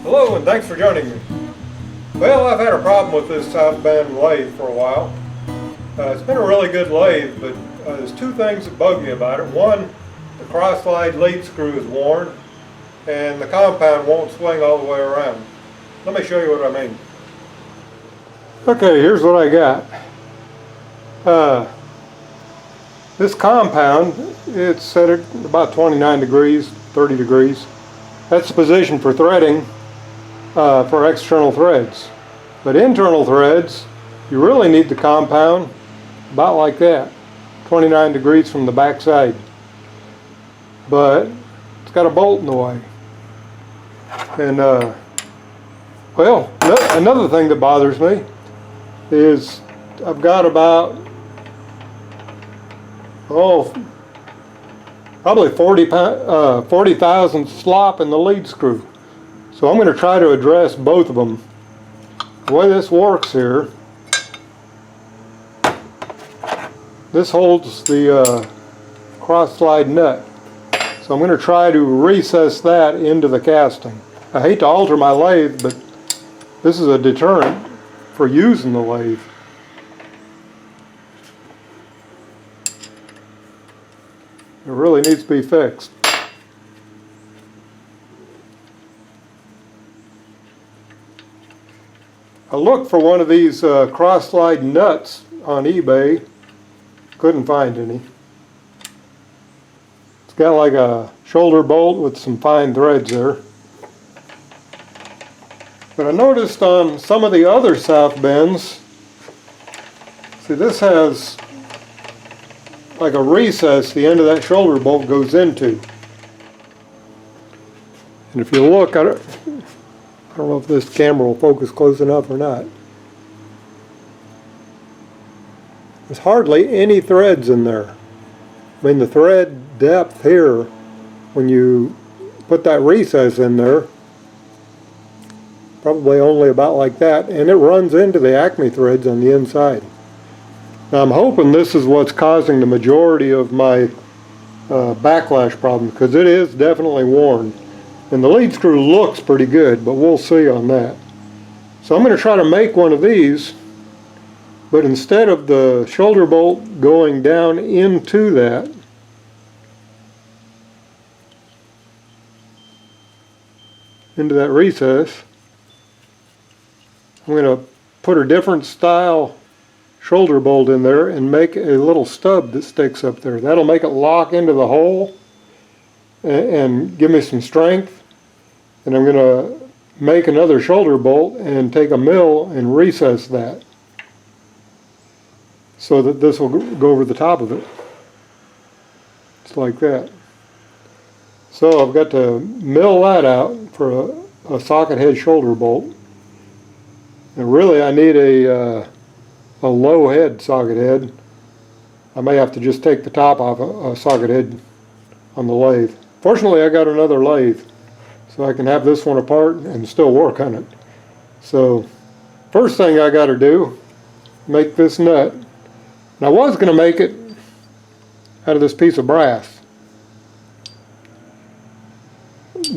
Hello and thanks for joining me. Well, I've had a problem with this South Bend lathe for a while. It's been a really good lathe, but there's two things that bug me about it. One, the cross-slide lead screw is worn and the compound won't swing all the way around. Let me show you what I mean. Okay, here's what I got. This compound, it's set at about 29 degrees, 30 degrees. That's the position for threading for external threads. But internal threads, you really need the compound about like that, 29 degrees from the back side. But it's got a bolt in the way. And well, another thing that bothers me is I've got about probably 40 thousandths slop in the lead screw. So I'm going to try to address both of them. The way this works here, this holds the cross slide nut. So I'm going to try to recess that into the casting. I hate to alter my lathe, but this is a deterrent for using the lathe. It really needs to be fixed. I looked for one of these cross-slide nuts on eBay. Couldn't find any. It's got like a shoulder bolt with some fine threads there. But I noticed on some of the other South Bends, see, this has like a recess the end of that shoulder bolt goes into. And if you look, I don't know if this camera will focus close enough or not. There's hardly any threads in there. I mean, the thread depth here, when you put that recess in there, probably only about like that, and it runs into the Acme threads on the inside. Now I'm hoping this is what's causing the majority of my backlash problem, because it is definitely worn. And the lead screw looks pretty good, but we'll see on that. So I'm going to try to make one of these, but instead of the shoulder bolt going down into that, recess, I'm going to put a different style shoulder bolt in there and make a little stub that sticks up there. That'll make it lock into the hole and give me some strength. And I'm going to make another shoulder bolt and take a mill and recess that so that this will go over the top of it. It's like that. So I've got to mill that out for a socket head shoulder bolt. And really I need a low head socket head. I may have to just take the top off a socket head on the lathe. Fortunately, I got another lathe, so I can have this one apart and still work on it. So first thing I got to do, make this nut. And I was going to make it out of this piece of brass,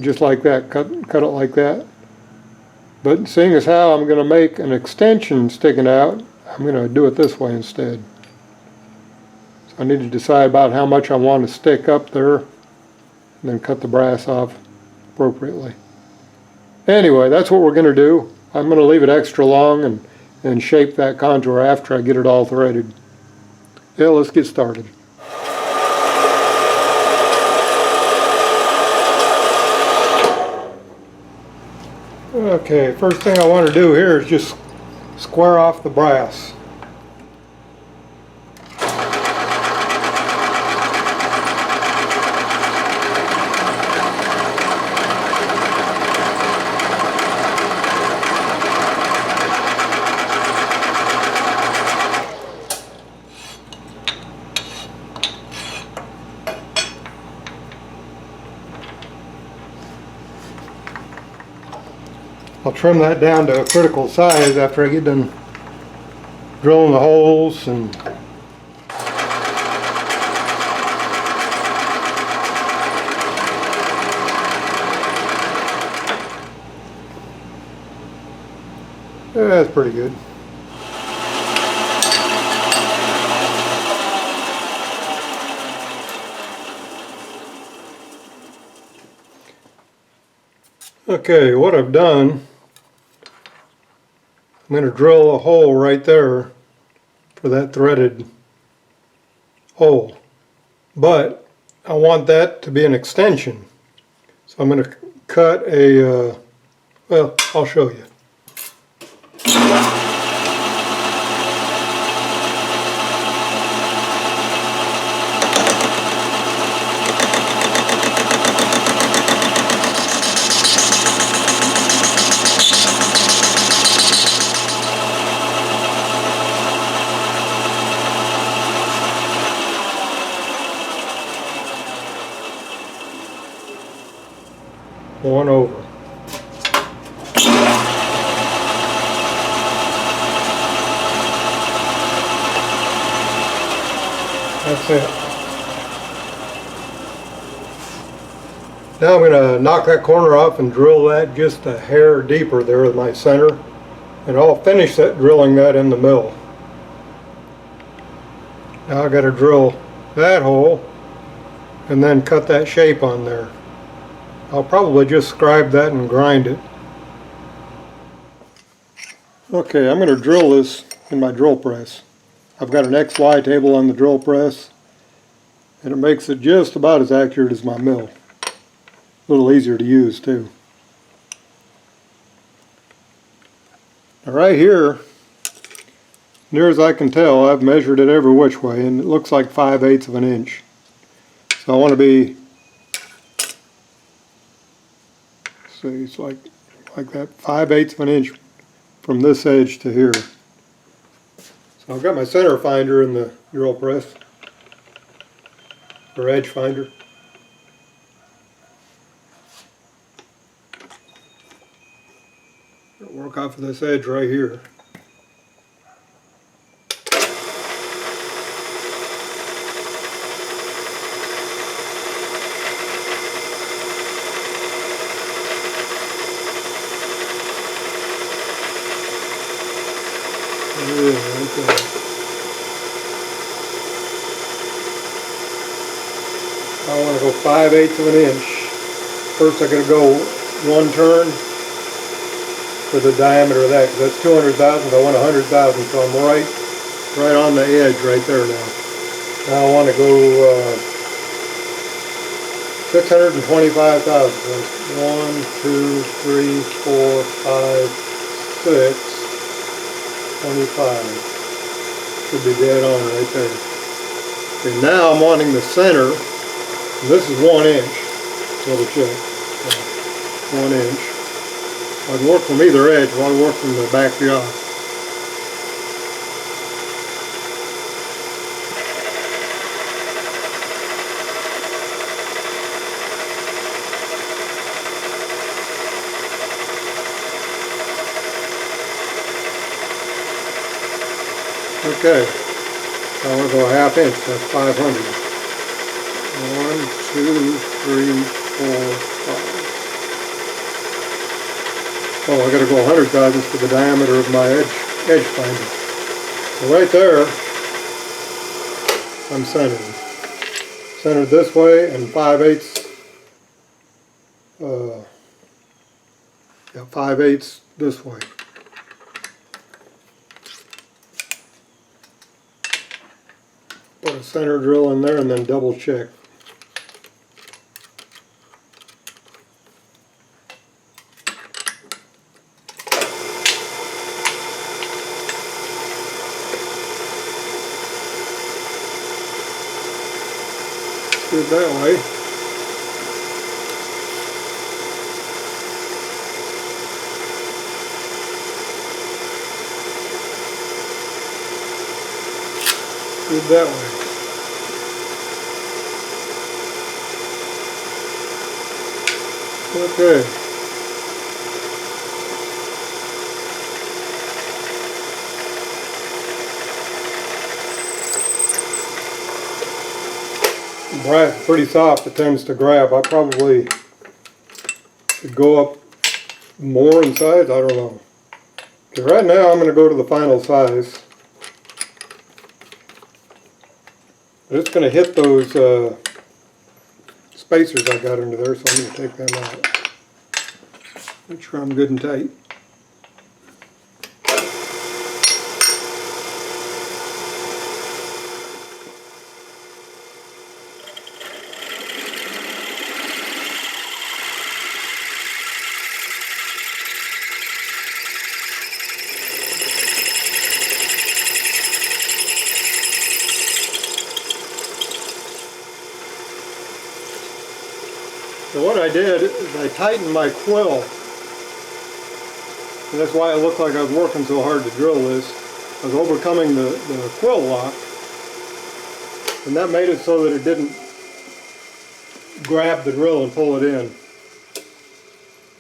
just like that, cut it like that. But seeing as how I'm going to make an extension sticking out, I'm going to do it this way instead. So I need to decide about how much I want to stick up there and then cut the brass off appropriately. Anyway, that's what we're going to do. I'm going to leave it extra long and shape that contour after I get it all threaded. Yeah, let's get started. Okay, first thing I want to do here is just square off the brass. I'll trim that down to a critical size after I get done drilling the holes and Yeah, that's pretty good. Okay, what I've done, I'm going to drill a hole right there for that threaded hole. But I want that to be an extension. So I'm going to cut a, well, I'll show you. One over. That's it. Now I'm going to knock that corner off and drill that just a hair deeper there with my center. And I'll finish that drilling that in the mill. Now I've got to drill that hole and then cut that shape on there. I'll probably just scribe that and grind it. Okay, I'm going to drill this in my drill press. I've got an XY table on the drill press, and it makes it just about as accurate as my mill. A little easier to use too. Now right here, near as I can tell, I've measured it every which way, and it looks like 5/8 of an inch. So I want to be, see, it's like that, 5/8 of an inch from this edge to here. So I've got my center finder in the drill press, or edge finder. I'll work off of this edge right here. I want to go 5/8 of an inch. First I'm going to go one turn for the diameter of that, because that's 200 thousandths. I want 100 thousandths, so I'm right on the edge right there now. Now I want to go 625 thousandths. 1, 2, 3, 4, 5, 6, 25. Should be dead on right there. And now I'm wanting the center. This is 1 inch. Double check. 1 inch. I can work from either edge, or I can work from the back jaw. Okay, so I'm going to go 1/2 inch, that's 500. 1, 2, 3, 4, 5. Oh, I got to go 100 thousandths for the diameter of my edge finder. So right there, I'm centered. Centered this way and 5/8. Yeah, 5/8 this way. Put a center drill in there and then double check. Do it that way. Do it that way. Okay. Brass is pretty soft, it tends to grab. I probably should go up more in size, I don't know. Okay, right now I'm going to go to the final size. But it's going to hit those spacers I got under there, so I'm going to take them out. Make sure I'm good and tight. So what I did is I tightened my quill. And that's why it looked like I was working so hard to drill this. I was overcoming the quill lock. And that made it so that it didn't grab the drill and pull it in.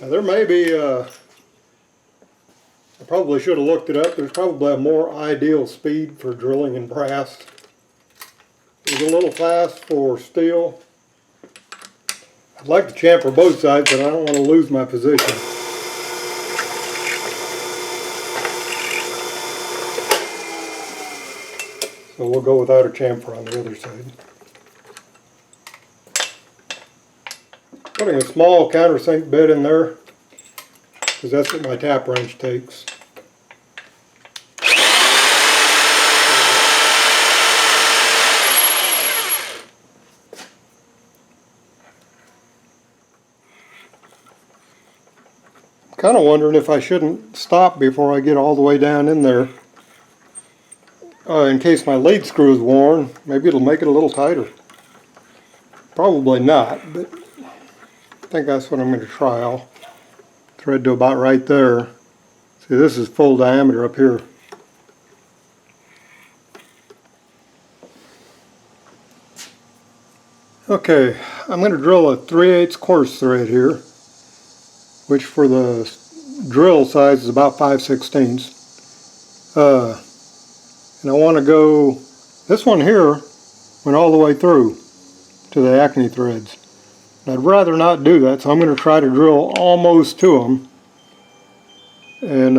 Now there may be, I probably should have looked it up, there's probably a more ideal speed for drilling in brass. It's a little fast for steel. I'd like to chamfer both sides, but I don't want to lose my position. So we'll go without a chamfer on the other side. Putting a small countersink bit in there, because that's what my tap wrench takes. I'm kind of wondering if I shouldn't stop before I get all the way down in there. In case my lead screw is worn, maybe it'll make it a little tighter. Probably not, but I think that's what I'm going to try. I'll thread to about right there. See, this is full diameter up here. Okay, I'm going to drill a 3/8 coarse thread here, which for the drill size is about 5/16. And I want to go, this one here went all the way through to the acne threads. And I'd rather not do that, so I'm going to try to drill almost to them and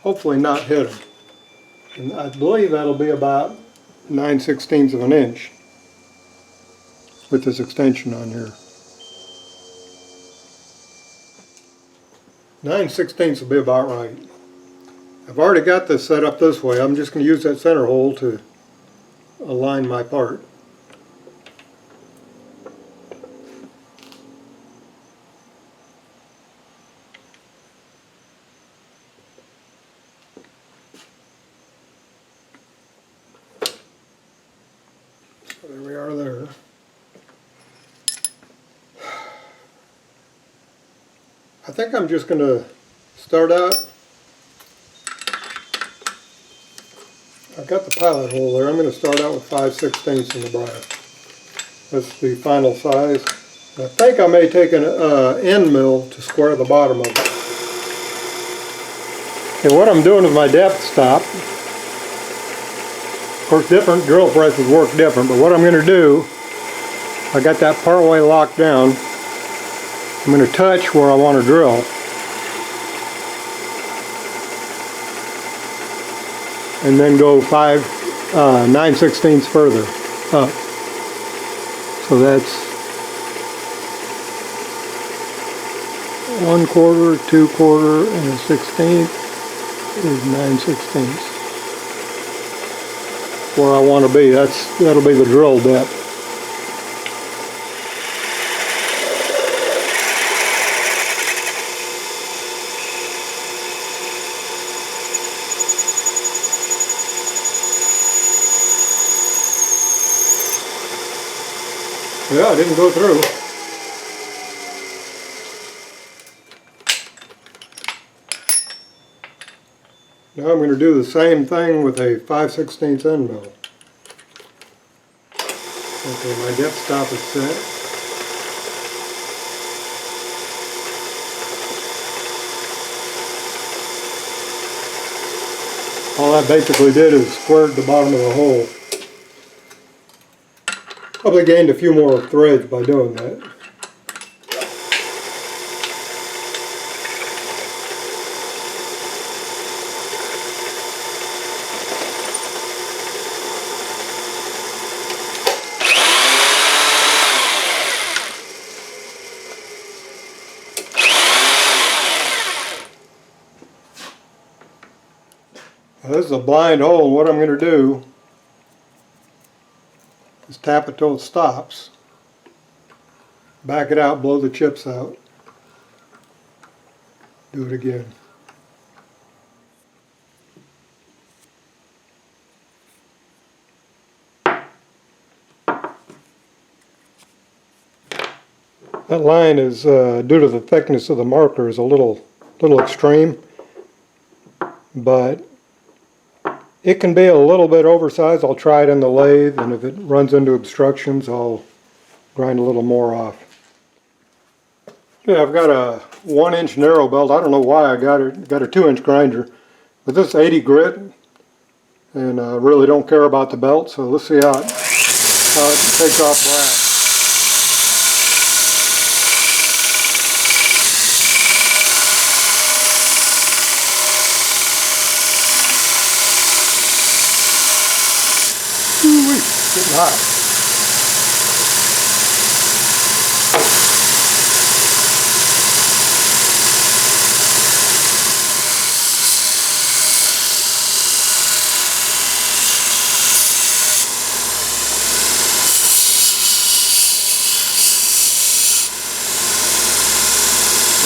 hopefully not hit them. And I believe that'll be about 9/16 of an inch with this extension on here. 9/16 will be about right. I've already got this set up this way. I'm just going to use that center hole to align my part. So there we are there. I think I'm just going to start out. I've got the pilot hole there. I'm going to start out with 5/16 in the brass. That's the final size. And I think I may take an end mill to square the bottom of it. Okay, what I'm doing is my depth stop. Of course, different drill presses work different, but what I'm going to do, I got that part way locked down. I'm going to touch where I want to drill. And then go 9/16 further up. So that's 1/4, 2/4, and 1/16 is 9/16. Where I want to be. That'll be the drill depth. Yeah, it didn't go through. Now I'm going to do the same thing with a 5/16 end mill. Okay, my depth stop is set. All that basically did is squared the bottom of the hole. Probably gained a few more threads by doing that. This is a blind hole, and what I'm going to do is tap it till it stops, back it out, blow the chips out, do it again. That line is, due to the thickness of the marker, is a little extreme, but it can be a little bit oversized. I'll try it in the lathe, and if it runs into obstructions, I'll grind a little more off. Yeah, I've got a 1-inch narrow belt. I don't know why I got a 2-inch grinder, but this is 80 grit, and I really don't care about the belt. So let's see how it takes off black. Ooh-wee, getting hot.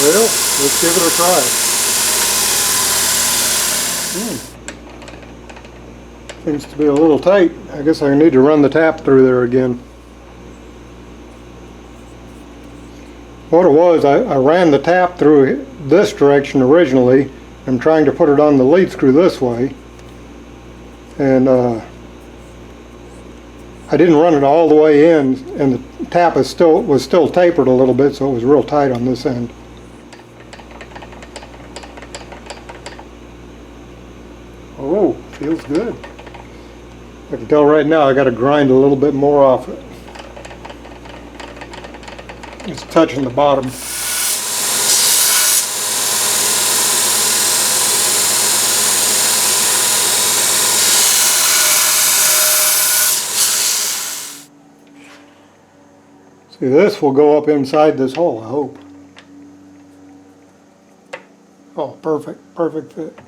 Well, let's give it a try. Seems to be a little tight. I guess I need to run the tap through there again. What it was, I ran the tap through this direction originally. I'm trying to put it on the lead screw this way. And I didn't run it all the way in, and the tap was still tapered a little bit, so it was real tight on this end. Oh, feels good. I can tell right now I got to grind a little bit more off it. It's touching the bottom. See, this will go up inside this hole, I hope. Oh, perfect fit.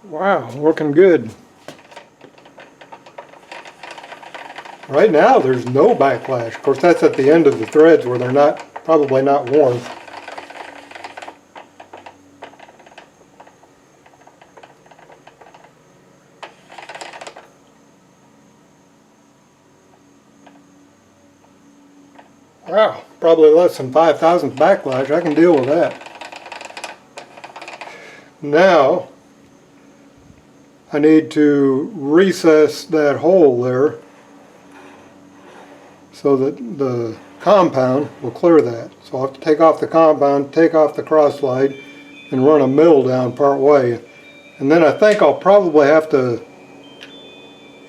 Wow, looking good. Right now there's no backlash. Of course, that's at the end of the threads where they're probably not worn. Wow, probably less than 5,000th backlash. I can deal with that. Now I need to recess that hole there so that the compound will clear that. So I'll have to take off the compound, take off the cross slide, and run a mill down part way. And then I think I'll probably have to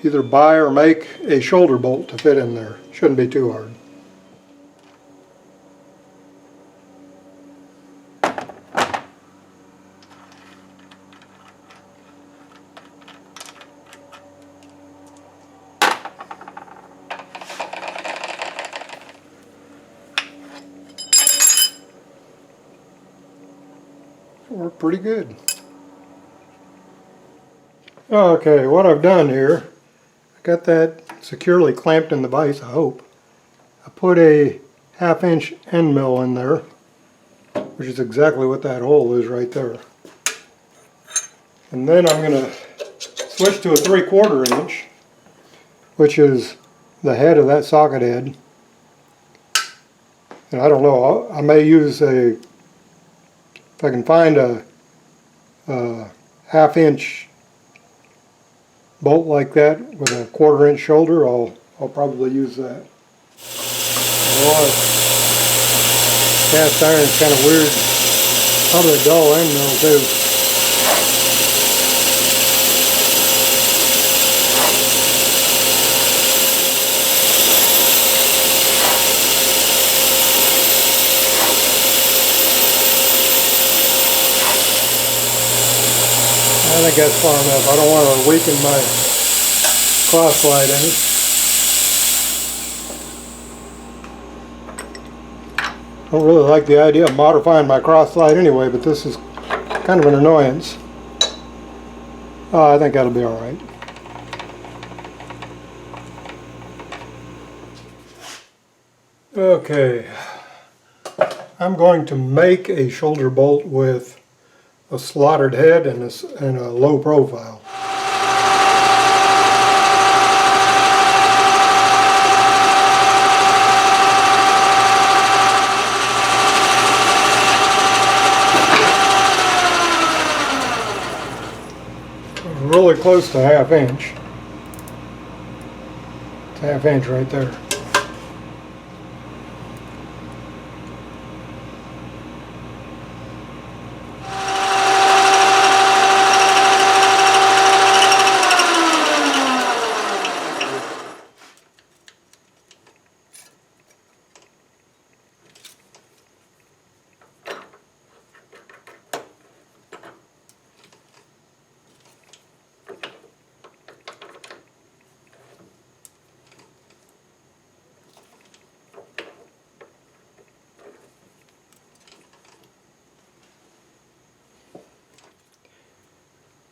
either buy or make a shoulder bolt to fit in there. Shouldn't be too hard. Worked pretty good. Okay, what I've done here, I got that securely clamped in the vise, I hope. I put a 1/2-inch end mill in there, which is exactly what that hole is right there. And then I'm going to switch to a 3/4 inch, which is the head of that socket head. And I don't know, I may use if I can find a 1/2-inch bolt like that with a 1/4 inch shoulder, I'll probably use that. Otherwise, cast iron is kind of weird. Probably a dull end mill too. I think that's far enough. I don't want to weaken my cross slide any. Don't really like the idea of modifying my cross slide anyway, but this is kind of an annoyance. I think that'll be all right. Okay, I'm going to make a shoulder bolt with a slotted head and a low profile. Really close to 1/2 inch. It's 1/2 inch right there.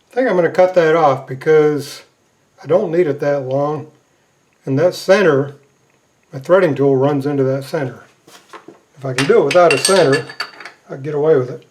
I think I'm going to cut that off because I don't need it that long, and that center, my threading tool runs into that center. If I can do it without a center, I can get away with it.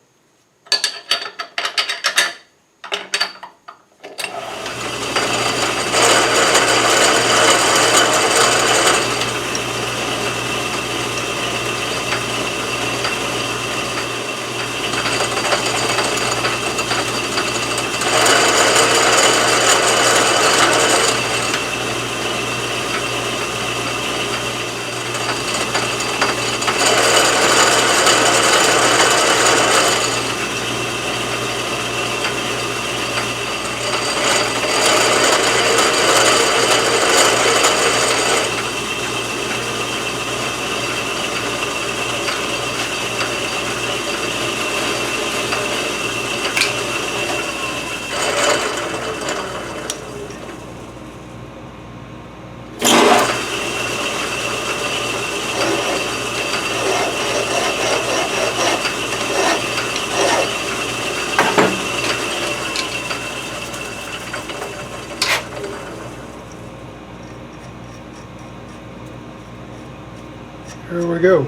Here we go.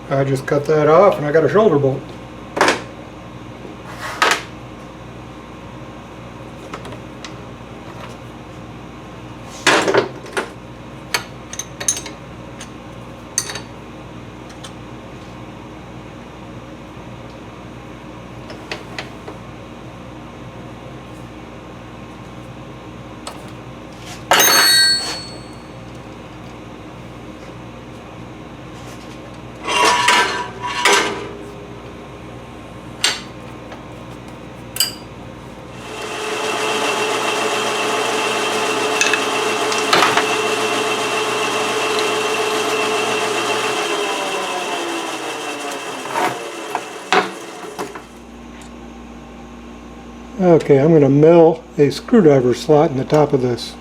I just cut that off and I got a shoulder bolt. Okay, I'm going to mill a screwdriver slot in the top of this.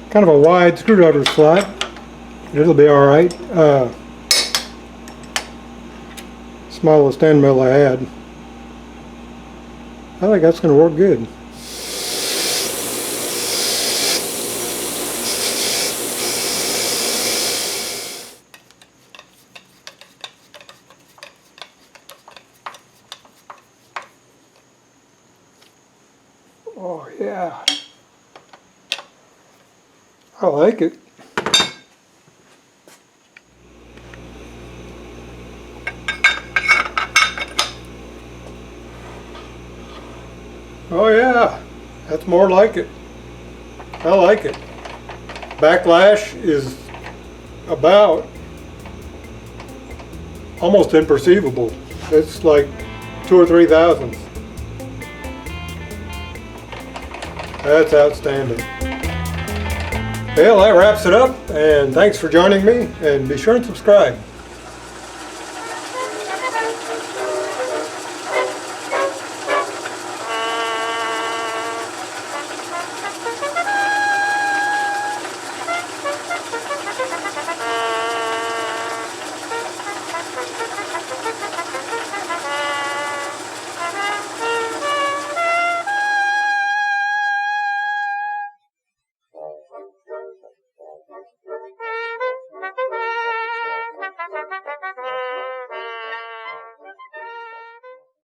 Kind of a wide screwdriver slot. It'll be all right. Smallest end mill I had. I think that's going to work good. Oh yeah, I like it. Oh yeah, that's more like it. I like it. Backlash is about almost imperceivable. It's like 2 or 3 thousandths. That's outstanding. Well, that wraps it up, and thanks for joining me, and be sure and subscribe.